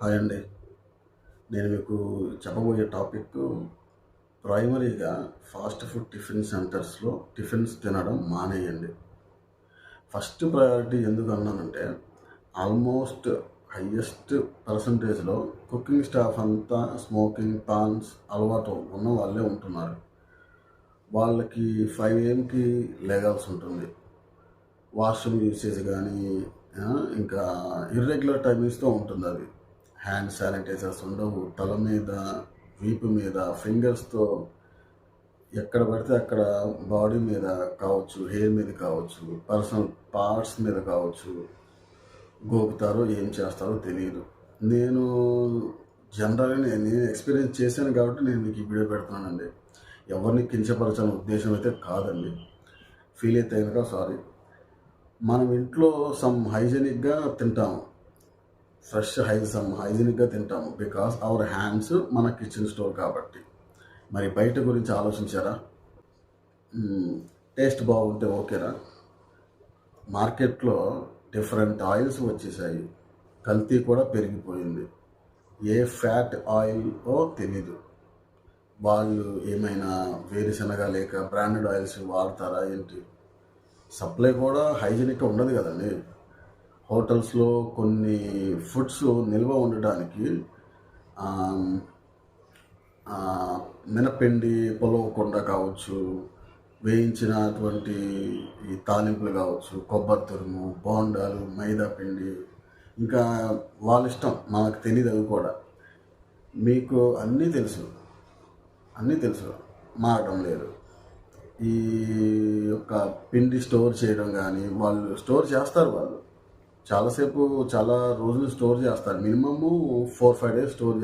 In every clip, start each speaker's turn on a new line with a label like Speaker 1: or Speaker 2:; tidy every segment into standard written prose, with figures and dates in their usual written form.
Speaker 1: Hi అండి. నేను మీకు చెప్పబోయే టాపిక్ ప్రైమరీగా ఫాస్ట్ ఫుడ్ టిఫిన్ సెంటర్స్లో టిఫిన్స్ తినడం మానేయండి. ఫస్ట్ ప్రయారిటీ ఎందుకు అన్నానంటే ఆల్మోస్ట్ హయ్యెస్ట్ పర్సంటేజ్లో కుకింగ్ స్టాఫ్ అంతా స్మోకింగ్ పాన్స్ అలవాటు ఉన్న వాళ్ళే ఉంటున్నారు. వాళ్ళకి 5 AM లేగాల్సి ఉంటుంది. వాష్రూమ్ యూసేజ్ కానీ ఇంకా ఇర్రెగ్యులర్ టైమింగ్స్తో ఉంటుంది. అది హ్యాండ్ శానిటైజర్స్ ఉండవు. తల మీద, వీపు మీద ఫింగర్స్తో ఎక్కడ పడితే అక్కడ బాడీ మీద కావచ్చు, హెయిర్ మీద కావచ్చు, పర్సనల్ పార్ట్స్ మీద కావచ్చు గోకుతారో ఏం చేస్తారో తెలియదు. నేను జనరల్గా నేను ఎక్స్పీరియన్స్ చేశాను కాబట్టి నేను మీకు ఈ వీడియో పెడుతున్నానండి. ఎవరిని కించపరచాలని ఉద్దేశం అయితే కాదండి. ఫీల్ అయితే కనుక సారీ. మనం ఇంట్లో హైజెనిక్గా తింటాము, హైజెనిక్గా తింటాము బికాస్ అవర్ హ్యాండ్స్ మన కిచెన్ స్టోర్ కాబట్టి. మరి బయట గురించి ఆలోచించారా? టేస్ట్ బాగుంటే ఓకేనా? మార్కెట్లో డిఫరెంట్ ఆయిల్స్ వచ్చేసాయి, కల్తీ కూడా పెరిగిపోయింది. ఏ ఫ్యాట్ ఆయిల్లో తెలీదు. వాళ్ళు ఏమైనా వేరుశనగ లేక బ్రాండెడ్ ఆయిల్స్ వాడతారా ఏంటి? సప్లై కూడా హైజెనిక్గా ఉండదు కదండి. హోటల్స్లో కొన్ని ఫుడ్స్ నిల్వ ఉండడానికి మినపిండి పొలవకుండా కావచ్చు, వేయించినటువంటి ఈ తాలింపులు కావచ్చు, కొబ్బరి తురుము, బోండాలు, మైదా పిండి, ఇంకా వాళ్ళ ఇష్టం, మనకు తెలియదు అవి కూడా. మీకు అన్నీ తెలుసు మారడం లేదు. ఈ యొక్క పిండి స్టోర్ చేయడం కానీ, వాళ్ళు స్టోర్ చేస్తారు. వాళ్ళు చాలా రోజులు స్టోర్ చేస్తారు. మినిమము 4-5 days స్టోర్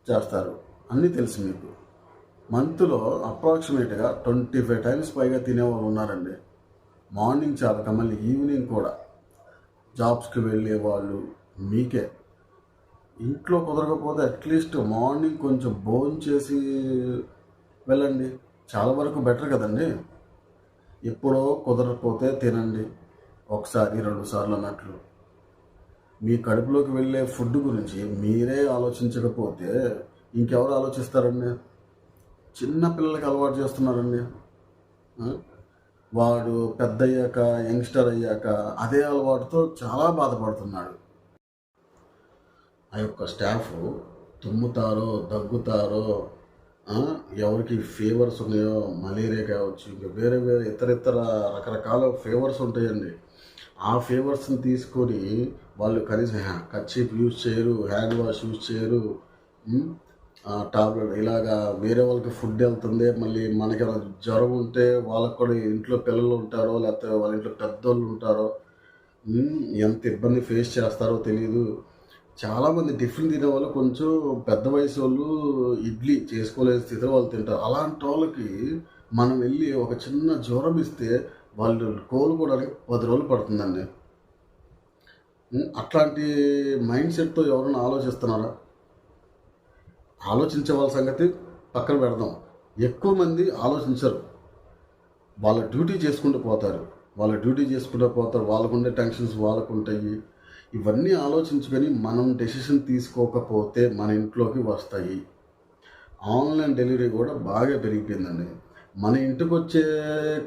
Speaker 1: చేస్తారు. అన్నీ తెలుసు మీకు. మంత్లో అప్రాక్సిమేట్గా 25 times పైగా తినేవాళ్ళు ఉన్నారండి. మార్నింగ్ చాలక మళ్ళీ ఈవినింగ్ కూడా. జాబ్స్కి వెళ్ళే వాళ్ళు మీకే. ఇంట్లో కుదరకపోతే అట్లీస్ట్ మార్నింగ్ కొంచెం భోజనం చేసి వెళ్ళండి, చాలా వరకు బెటర్ కదండి. ఎప్పుడో కుదరకపోతే తినండి, 1-2 సార్లు అన్నట్లు. మీ కడుపులోకి వెళ్ళే ఫుడ్ గురించి మీరే ఆలోచించకపోతే ఇంకెవరు ఆలోచిస్తారండి? చిన్న పిల్లలకి అలవాటు చేస్తున్నారండి. వాడు పెద్ద అయ్యాక, యంగ్స్టర్ అయ్యాక అదే అలవాటుతో చాలా బాధపడుతున్నాడు. ఆ యొక్క స్టాఫ్ తుమ్ముతారో, దగ్గుతారో, ఎవరికి ఫీవర్స్ ఉన్నాయో, మలేరియా కావచ్చు, ఇంకా వేరే ఇతర రకరకాల ఫీవర్స్ ఉంటాయండి. ఆ ఫీవర్స్ని తీసుకొని వాళ్ళు కనీసం కర్చీఫ్ యూజ్ చేయరు, హ్యాండ్ వాష్ యూజ్ చేయరు. టాబ్లెట్ ఇలాగా వేరే వాళ్ళకి ఫుడ్ వెళ్తుంది. మళ్ళీ మనకి జ్వరం ఉంటే వాళ్ళకి కూడా ఇంట్లో పిల్లలు ఉంటారో, లేకపోతే వాళ్ళ ఇంట్లో పెద్దోళ్ళు ఉంటారో, ఎంత ఇబ్బంది ఫేస్ చేస్తారో తెలియదు. చాలామంది టిఫిన్ తినే వాళ్ళు కొంచెం పెద్ద వయసు వాళ్ళు ఇడ్లీ చేసుకోలేని స్థితిలో వాళ్ళు తింటారు. అలాంటి వాళ్ళకి మనం వెళ్ళి ఒక చిన్న జ్వరం ఇస్తే వాళ్ళు కోలుకోవడానికి 10 రోజులు పడుతుందండి. అట్లాంటి మైండ్ సెట్తో ఎవరైనా ఆలోచిస్తున్నారా? ఆలోచించే వాళ్ళ సంగతి పక్కన పెడదాం. ఎక్కువ మంది ఆలోచించరు. వాళ్ళ డ్యూటీ చేసుకుంటూ పోతారు. వాళ్ళకుండే టెన్షన్స్ వాళ్ళకు ఉంటాయి. ఇవన్నీ ఆలోచించుకొని మనం డెసిషన్ తీసుకోకపోతే మన ఇంట్లోకి వస్తాయి. ఆన్లైన్ డెలివరీ కూడా బాగా పెరిగిపోయిందండి. మన ఇంటికి వచ్చే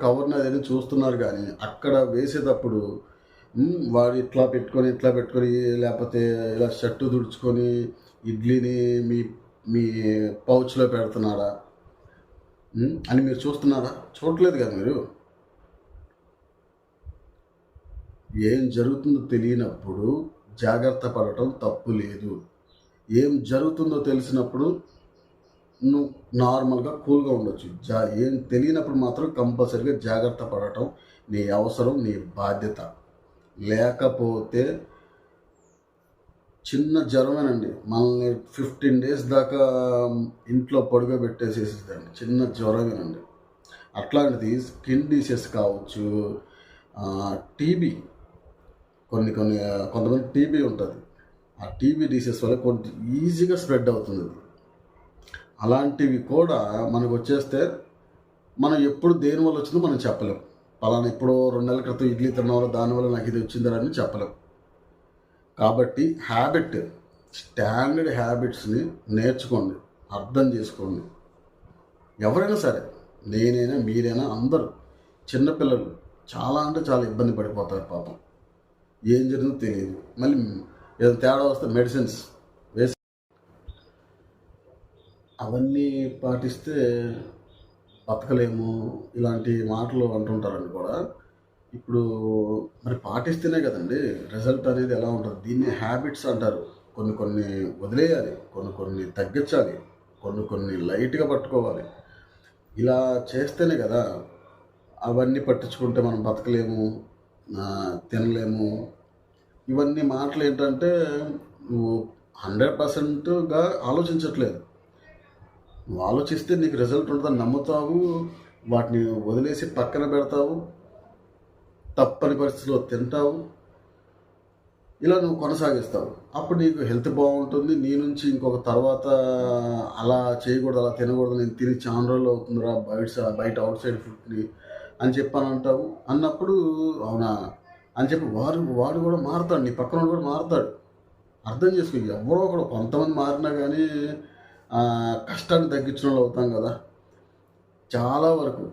Speaker 1: కవర్ని అదేదో చూస్తున్నారు, కానీ అక్కడ వేసేటప్పుడు వాడు ఇట్లా పెట్టుకొని లేకపోతే ఇలా షర్టు తుడుచుకొని ఇడ్లీని మీ మీ పౌచ్లో పెడుతున్నారా అని మీరు చూస్తున్నారా? చూడలేదు కదా మీరు. ఏం జరుగుతుందో తెలియనప్పుడు జాగ్రత్త పడటం తప్పు లేదు. ఏం జరుగుతుందో తెలిసినప్పుడు నువ్వు నార్మల్గా కూల్గా ఉండొచ్చు. ఏం తెలియనప్పుడు మాత్రం కంపల్సరీగా జాగ్రత్త పడటం నీ అవసరం, నీ బాధ్యత. లేకపోతే చిన్న జ్వరమేనండి మనల్ని 15 days దాకా ఇంట్లో పడుకోబెట్టేసేసిందండి. చిన్న జ్వరమేనండి. అట్లాంటిది స్కిన్ డిసీజ్ కావచ్చు, టీబీ, కొంతమంది టీబీ ఉంటుంది. ఆ టీబీ డిసీజ్ వల్ల కొంచెం ఈజీగా స్ప్రెడ్ అవుతుంది. అలాంటివి కూడా మనకు వచ్చేస్తే మనం ఎప్పుడు దేనివల్ల వచ్చిందో మనం చెప్పలేం. పలానా ఎప్పుడో 2 నెలల క్రితం ఇడ్లీ తిన్నవాళ్ళు దానివల్ల నాకు ఇది వచ్చిందని చెప్పలేం. కాబట్టి స్టాండర్డ్ హ్యాబిట్స్ని నేర్చుకోండి, అర్థం చేసుకోండి. ఎవరైనా సరే, నేనైనా మీరైనా అందరూ, చిన్నపిల్లలు చాలా అంటే చాలా ఇబ్బంది పడిపోతారు పాపం. ఏం జరిగిందో తెలియదు. మళ్ళీ ఏదో తేడా వస్తే మెడిసిన్స్ వేసి అవన్నీ పాటిస్తే బతకలేము ఇలాంటి మాటలు అంటుంటారండి కూడా. ఇప్పుడు మరి పాటిస్తేనే కదండి రిజల్ట్ అనేది ఎలా ఉంటుంది. దీన్ని హ్యాబిట్స్ అంటారు. కొన్ని వదిలేయాలి, కొన్ని తగ్గించాలి, కొన్ని లైట్గా పట్టుకోవాలి. ఇలా చేస్తేనే కదా. అవన్నీ పట్టించుకుంటే మనం బతకలేము, తినలేము. ఇవన్నీ మాటలు ఏంటంటే నువ్వు 100%గా ఆలోచించట్లేదు. నువ్వు ఆలోచిస్తే నీకు రిజల్ట్ ఉంటుందని నమ్ముతావు, వాటిని వదిలేసి పక్కన పెడతావు, తప్పని పరిస్థితిలో తింటావు, ఇలా నువ్వు కొనసాగిస్తావు. అప్పుడు నీకు హెల్త్ బాగుంటుంది. నీ నుంచి ఇంకొక తర్వాత అలా చేయకూడదు, అలా తినకూడదు, నేను తిని చాలా రోజులు అవుతుందిరా బయట అవుట్ సైడ్ ఫుడ్ని అని చెప్పని అంటావు. అన్నప్పుడు అవునా అని చెప్పి వాడు కూడా మారుతాడు, నీ పక్కన కూడా మారుతాడు. అర్థం చేసుకో. ఎవరో ఒకడు, కొంతమంది మారినా కానీ కష్టాన్ని తగ్గించిన వాళ్ళు అవుతాం కదా. చాలా వరకు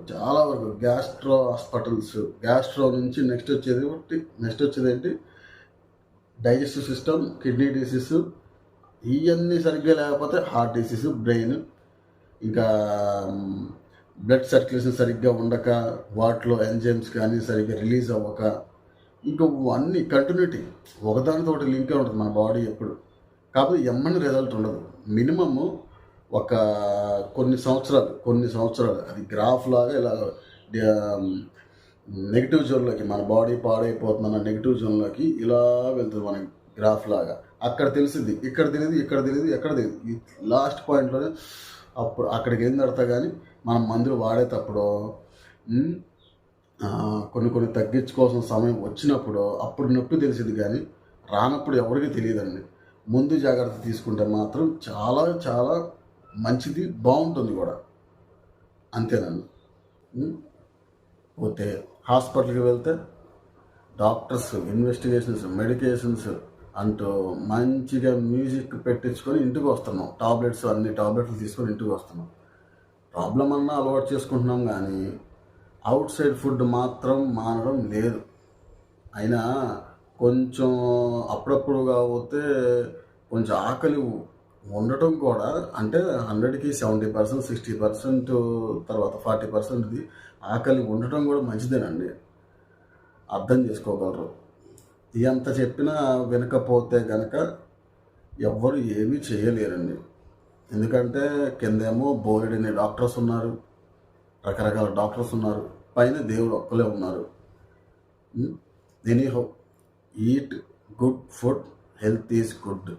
Speaker 1: గ్యాస్ట్రో హాస్పిటల్స్, గ్యాస్ట్రో నుంచి నెక్స్ట్ వచ్చేది ఏంటి, డైజెస్టివ్ సిస్టమ్, కిడ్నీ డిసీజ్, ఇవన్నీ సరిగ్గా లేకపోతే హార్ట్ డిసీజ్, బ్రెయిన్, ఇంకా బ్లడ్ సర్క్యులేషన్ సరిగ్గా ఉండక, వాటిలో ఎంజైమ్స్ కానీ సరిగ్గా రిలీజ్ అవ్వక, ఇంకా అన్ని కంటిన్యూటీ ఒకదానితో ఒకటి లింకే ఉంటుంది మన బాడీ ఎప్పుడు. కాకపోతే ఎమ్మని రిజల్ట్ ఉండదు. మినిమము ఒక కొన్ని సంవత్సరాలు అది గ్రాఫ్ లాగా ఇలా నెగిటివ్ జోన్లోకి, మన బాడీ పాడైపోతుందన్న నెగిటివ్ జోన్లోకి ఇలా వెళ్తుంది మన గ్రాఫ్ లాగా. అక్కడ తెలిసింది, ఇక్కడ తెలియదు, ఎక్కడ తెలియదు. ఈ లాస్ట్ పాయింట్లోనే అప్పుడు అక్కడికి ఏం నడతా. కానీ మనం మందులు వాడేటప్పుడు కొన్ని తగ్గించుకోవాల్సిన సమయం వచ్చినప్పుడు అప్పుడు నొప్పి తెలిసింది, కానీ రానప్పుడు ఎవరికి తెలియదండి. ముందు జాగ్రత్త తీసుకుంటే మాత్రం చాలా చాలా మంచిది, బాగుంటుంది కూడా. అంతేనండి. పోతే హాస్పిటల్కి వెళ్తే డాక్టర్స్ ఇన్వెస్టిగేషన్స్, మెడికేషన్స్ అంటూ మంచిగా మ్యూజిక్ పెట్టించుకొని ఇంటికి వస్తున్నాం. అన్ని టాబ్లెట్లు తీసుకొని ఇంటికి వస్తున్నాం. ప్రాబ్లం అన్నా అలవాటు చేసుకుంటున్నాం, కానీ అవుట్ సైడ్ ఫుడ్ మాత్రం మానడం లేదు. అయినా కొంచెం అప్పుడప్పుడు కాకపోతే కొంచెం ఆకలి ఉండటం కూడా, అంటే 100కి 70%, 60%, తర్వాత 40% ఆకలి ఉండటం కూడా మంచిదేనండి. అర్థం చేసుకోగలరు. ఎంత చెప్పినా వినకపోతే కనుక ఎవ్వరు ఏమీ చేయలేరండి. ఎందుకంటే కిందేమో బోలెడని డాక్టర్స్ ఉన్నారు, రకరకాల డాక్టర్స్ ఉన్నారు, పైన దేవుడు ఒక్కలే ఉన్నారు. Anyhow, eat good food, health is good.